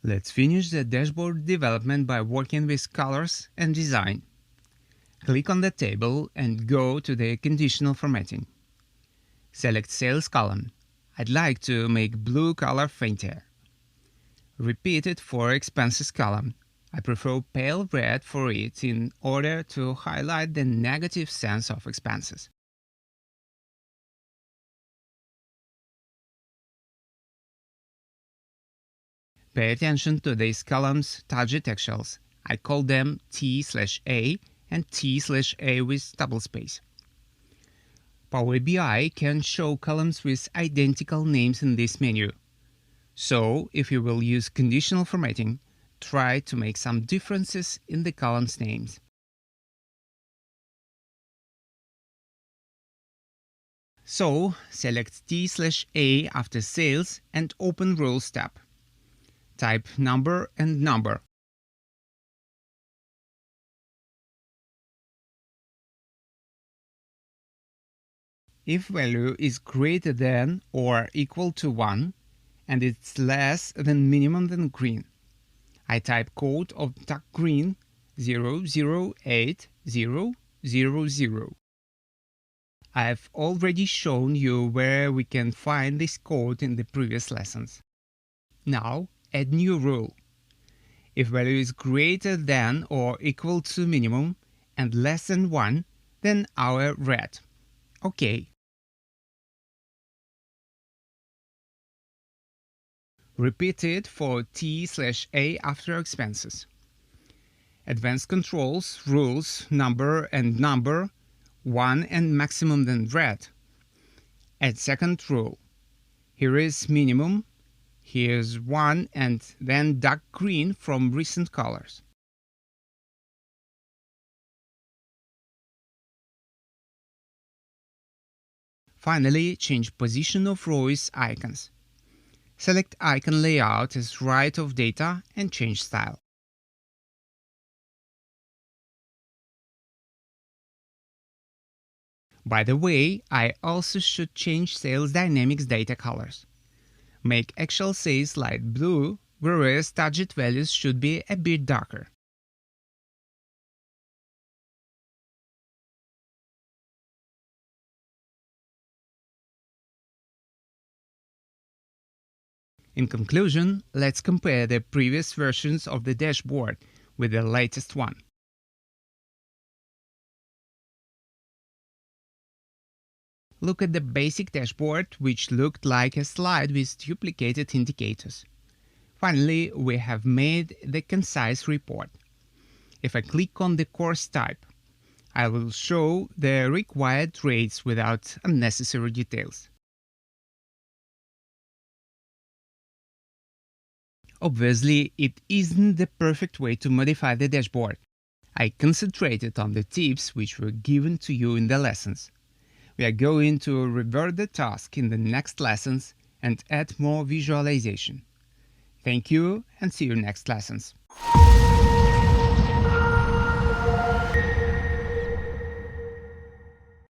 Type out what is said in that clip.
Let's finish the dashboard development by working with colors and design. Click on the table and go to the conditional formatting. Select Sales column. I'd like to make blue color fainter. Repeat it for Expenses column. I prefer pale red for it in order to highlight the negative sense of expenses. Pay attention to these columns' target textuals. I call them T/A and T/A with double space. Power BI can show columns with identical names in this menu. So, if you will use conditional formatting, try to make some differences in the columns' names. So, select T/A after Sales and open Rules tab. Type number and number. If value is greater than or equal to 1 and it's less than minimum then green, I type code of dark green 008000. I've already shown you where we can find this code in the previous lessons. Now add new rule. If value is greater than or equal to minimum and less than 1, then our red. OK. Repeat it for T/A after expenses. Advanced controls, rules, number and number, 1 and maximum then red. Add second rule. Here is minimum, here's 1 and then dark green from recent colors. Finally, change position of rows icons. Select icon layout as right of data and change style. By the way, I also should change sales dynamics data colors. Make actual sales light blue, whereas target values should be a bit darker. In conclusion, let's compare the previous versions of the dashboard with the latest one. Look at the basic dashboard, which looked like a slide with duplicated indicators. Finally, we have made the concise report. If I click on the course type, I will show the required rates without unnecessary details. Obviously, it isn't the perfect way to modify the dashboard. I concentrated on the tips which were given to you in the lessons. We are going to revert the task in the next lessons and add more visualization. Thank you and see you next lessons.